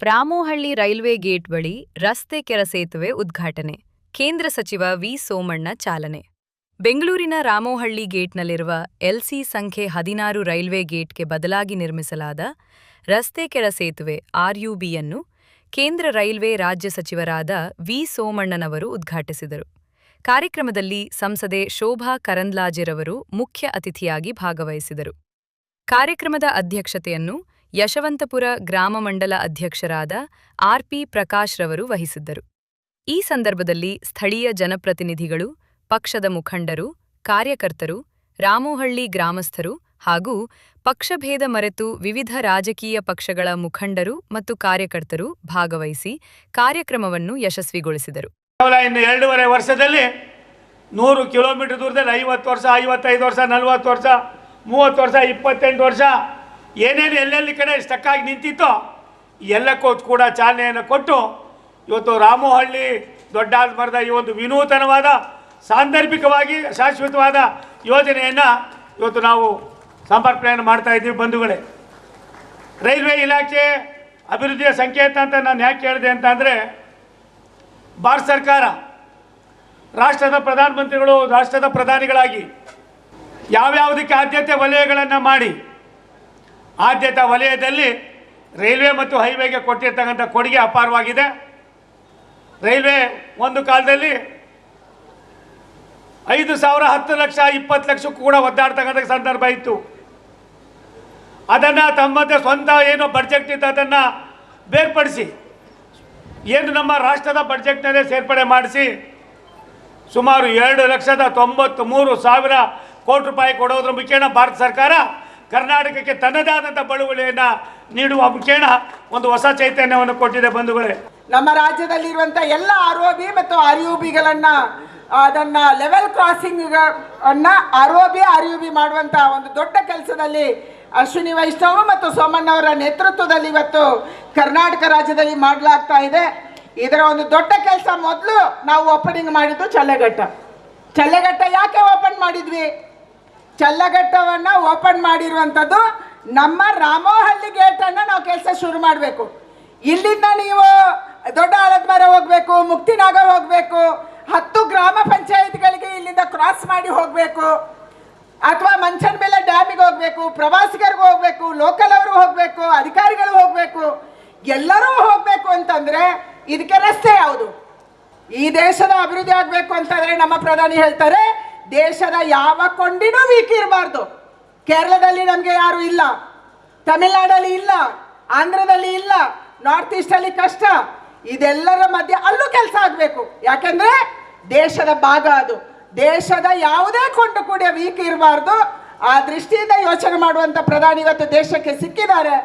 Ramohalli railway gate ಬಳಿ ರಸ್ತೆ ಕೆರಸೇತುವೆ ಉದ್ಘಾಟನೆ. ಕೇಂದ್ರ ಸಚಿವ ವಿ. ಸೋಮಣ್ಣ ಚಾಲನೆ. ಬೆಂಗಳೂರಿನ ರಾಮೋಹಳ್ಳಿ ಗೇಟ್ನಲ್ಲಿರುವ ಎಲ್ಸಿ ಸಂಖ್ಯೆ 16 ರೈಲ್ವೆ ಗೇಟ್ಗೆ ಬದಲಾಗಿ ನಿರ್ಮಿಸಲಾದ ರಸ್ತೆ ಕೆರಸೇತುವೆ ಆರ್ಯುಬಿಯನ್ನು ಕೇಂದ್ರ ರೈಲ್ವೆ ರಾಜ್ಯ ಸಚಿವರಾದ ವಿ. ಸೋಮಣ್ಣನವರು ಉದ್ಘಾಟಿಸಿದರು. ಕಾರ್ಯಕ್ರಮದಲ್ಲಿ ಸಂಸದೆ ಶೋಭಾ ಕರಂದ್ಲಾಜೆರವರು ಮುಖ್ಯ ಅತಿಥಿಯಾಗಿ ಭಾಗವಹಿಸಿದರು. ಕಾರ್ಯಕ್ರಮದ ಅಧ್ಯಕ್ಷತೆಯನ್ನು ಯಶವಂತಪುರ ಗ್ರಾಮ ಮಂಡಲ ಅಧ್ಯಕ್ಷರಾದ ಆರ್.ಪಿ. ಪ್ರಕಾಶ್ ರವರು ವಹಿಸಿದ್ದರು. ಈ ಸಂದರ್ಭದಲ್ಲಿ ಸ್ಥಳೀಯ ಜನಪ್ರತಿನಿಧಿಗಳು, ಪಕ್ಷದ ಮುಖಂಡರು, ಕಾರ್ಯಕರ್ತರು, ರಾಮೋಹಳ್ಳಿ ಗ್ರಾಮಸ್ಥರು ಹಾಗೂ ಪಕ್ಷಭೇದ ಮರೆತು ವಿವಿಧ ರಾಜಕೀಯ ಪಕ್ಷಗಳ ಮುಖಂಡರು ಮತ್ತು ಕಾರ್ಯಕರ್ತರು ಭಾಗವಹಿಸಿ ಕಾರ್ಯಕ್ರಮವನ್ನು ಯಶಸ್ವಿಗೊಳಿಸಿದರು. ಇನ್ನು 2.5 ವರ್ಷದಲ್ಲಿ 100 ಕಿಲೋಮೀಟರ್ ದೂರದಲ್ಲಿ 50 ವರ್ಷ, 55 ವರ್ಷ, 40 ವರ್ಷ, 30 ವರ್ಷ, 28 ವರ್ಷ ಏನೇನು ಎಲ್ಲೆಲ್ಲಿ ಕಡೆ ಸ್ಟಕ್ಕಾಗಿ ನಿಂತಿತ್ತೋ ಎಲ್ಲಕ್ಕೂ ಕೂಡ ಚಾಲನೆಯನ್ನು ಕೊಟ್ಟು ಇವತ್ತು ರಾಮೋಹಳ್ಳಿ ದೊಡ್ಡಾಲ್ಮರದ ಈ ಒಂದು ವಿನೂತನವಾದ ಸಾಂದರ್ಭಿಕವಾಗಿ ಶಾಶ್ವತವಾದ ಯೋಜನೆಯನ್ನು ಇವತ್ತು ನಾವು ಸಮರ್ಪಣೆಯನ್ನು ಮಾಡ್ತಾ ಇದ್ದೀವಿ. ಬಂಧುಗಳೇ, ರೈಲ್ವೆ ಇಲಾಖೆ ಅಭಿವೃದ್ಧಿಯ ಸಂಕೇತ ಅಂತ ನಾನು ಯಾಕೆ ಹೇಳಿದೆ ಅಂತಂದರೆ, ಭಾರತ ಸರ್ಕಾರ ರಾಷ್ಟ್ರದ ಪ್ರಧಾನಮಂತ್ರಿಗಳು ರಾಷ್ಟ್ರದ ಪ್ರಧಾನಿಗಳಾಗಿ ಯಾವ್ಯಾವುದಕ್ಕೆ ಆದ್ಯತೆ ವಲಯಗಳನ್ನು ಮಾಡಿ ಆದ್ಯತಾ ವಲಯದಲ್ಲಿ ರೈಲ್ವೆ ಮತ್ತು ಹೈವೇಗೆ ಕೊಟ್ಟಿರ್ತಕ್ಕಂಥ ಕೊಡುಗೆ ಅಪಾರವಾಗಿದೆ. ರೈಲ್ವೆ ಒಂದು ಕಾಲದಲ್ಲಿ 5,000, 10 ಲಕ್ಷ, 20 ಲಕ್ಷಕ್ಕೂ ಕೂಡ ಒದ್ದಾಡ್ತಕ್ಕಂಥ ಸಂದರ್ಭ ಇತ್ತು. ಅದನ್ನು ತಮ್ಮದೇ ಸ್ವಂತ ಏನು ಬಡ್ಜೆಟ್ ಇತ್ತು ಅದನ್ನು ಬೇರ್ಪಡಿಸಿ ಏನು ನಮ್ಮ ರಾಷ್ಟ್ರದ ಬಡ್ಜೆಟ್ನಲ್ಲೇ ಸೇರ್ಪಡೆ ಮಾಡಿಸಿ ಸುಮಾರು 2,93,000 ಕೋಟಿ ರೂಪಾಯಿ ಕೊಡೋದ್ರ ಮುಖೇನ ಭಾರತ ಸರ್ಕಾರ ಕರ್ನಾಟಕಕ್ಕೆ ತನ್ನದೇ ಆದಂಥ ಬಳುವಳಿಯನ್ನು ನೀಡುವ ಮುಖೇನ ಒಂದು ಹೊಸ ಚೈತನ್ಯವನ್ನು ಕೊಟ್ಟಿದೆ. ಬಂಧುಗಳೇ, ನಮ್ಮ ರಾಜ್ಯದಲ್ಲಿರುವಂಥ ಎಲ್ಲ ಆರ್ಒಬಿ ಮತ್ತು ಆರ್ಯುಬಿಗಳನ್ನು ಅದನ್ನು ಲೆವೆಲ್ ಕ್ರಾಸಿಂಗ್ ಅನ್ನು ಆರ್ಯುಬಿ ಮಾಡುವಂಥ ಒಂದು ದೊಡ್ಡ ಕೆಲಸದಲ್ಲಿ ಅಶ್ವಿನಿ ವೈಷ್ಣವ್ ಮತ್ತು ಸೋಮಣ್ಣವರ ನೇತೃತ್ವದಲ್ಲಿ ಇವತ್ತು ಕರ್ನಾಟಕ ರಾಜ್ಯದಲ್ಲಿ ಮಾಡಲಾಗ್ತಾ ಇದೆ. ಇದರ ಒಂದು ದೊಡ್ಡ ಕೆಲಸ ಮೊದಲು ನಾವು ಓಪನಿಂಗ್ ಮಾಡಿದ್ದು ಚಲ್ಲೆಘಟ್ಟ ಯಾಕೆ ಓಪನ್ ಮಾಡಿದ್ವಿ? ಚಲ್ಲಘಟ್ಟವನ್ನು ಓಪನ್ ಮಾಡಿರುವಂಥದ್ದು ನಮ್ಮ ರಾಮೋಹಳ್ಳಿ ಗೇಟನ್ನು ನಾವು ಕೆಲಸ ಶುರು ಮಾಡಬೇಕು. ಇಲ್ಲಿಂದ ನೀವು ದೊಡ್ಡ ಆಲದಮರ ಹೋಗಬೇಕು, ಮುಕ್ತಿನಾಗ ಹೋಗಬೇಕು, 10 ಗ್ರಾಮ ಪಂಚಾಯತ್ಗಳಿಗೆ ಇಲ್ಲಿಂದ ಕ್ರಾಸ್ ಮಾಡಿ ಹೋಗಬೇಕು, ಅಥವಾ ಮಂಚನಬೆಲೆ ಡ್ಯಾಮಿಗೆ ಹೋಗಬೇಕು, ಪ್ರವಾಸಿಗರಿಗೆ ಹೋಗಬೇಕು, ಲೋಕಲ್ ಅವರು ಹೋಗಬೇಕು, ಅಧಿಕಾರಿಗಳು ಹೋಗಬೇಕು, ಎಲ್ಲರೂ ಹೋಗಬೇಕು ಅಂತಂದರೆ ಇದಕ್ಕೆ ರಸ್ತೆ ಯಾವುದು? ಈ ದೇಶದ ಅಭಿವೃದ್ಧಿ ಆಗಬೇಕು ಅಂತಂದರೆ ನಮ್ಮ ಪ್ರಧಾನಿ ಹೇಳ್ತಾರೆ, ದೇಶದ ಯಾವ ಕೊಂಡಿನೂ ವೀಕ್ ಇರಬಾರ್ದು. ಕೇರಳದಲ್ಲಿ ನಮಗೆ ಯಾರು ಇಲ್ಲ, ತಮಿಳುನಾಡಲ್ಲಿ ಇಲ್ಲ, ಆಂಧ್ರದಲ್ಲಿ ಇಲ್ಲ, ನಾರ್ತ್ ಈಸ್ಟಲ್ಲಿ ಕಷ್ಟ. ಇದೆಲ್ಲರ ಮಧ್ಯೆ ಅಲ್ಲೂ ಕೆಲಸ ಆಗಬೇಕು. ಯಾಕೆಂದರೆ ದೇಶದ ಭಾಗ ಅದು. ದೇಶದ ಯಾವುದೇ ಕೊಂಡು ಕೂಡ ವೀಕ್ ಇರಬಾರ್ದು. ಆ ದೃಷ್ಟಿಯಿಂದ ಯೋಚನೆ ಮಾಡುವಂಥ ಪ್ರಧಾನಿ ಇವತ್ತು ದೇಶಕ್ಕೆ ಸಿಕ್ಕಿದ್ದಾರೆ.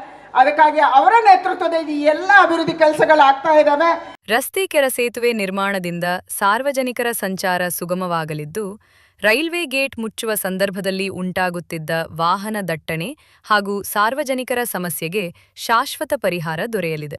ಅದಕ್ಕಾಗಿ ಅವರ ನೇತೃತ್ವದಲ್ಲಿ ಎಲ್ಲ ಅಭಿವೃದ್ಧಿ ಕೆಲಸಗಳು ಆಗ್ತಾ ಇದ್ದಾವೆ. ರಸ್ತೆ ಕೆರಸೇತುವೆ ನಿರ್ಮಾಣದಿಂದ ಸಾರ್ವಜನಿಕರ ಸಂಚಾರ ಸುಗಮವಾಗಲಿದ್ದು, ರೈಲ್ವೆ ಗೇಟ್ ಮುಚ್ಚುವ ಸಂದರ್ಭದಲ್ಲಿ ಉಂಟಾಗುತ್ತಿದ್ದ ವಾಹನ ದಟ್ಟಣೆ ಹಾಗೂ ಸಾರ್ವಜನಿಕರ ಸಮಸ್ಯೆಗೆ ಶಾಶ್ವತ ಪರಿಹಾರ ದೊರೆಯಲಿದೆ.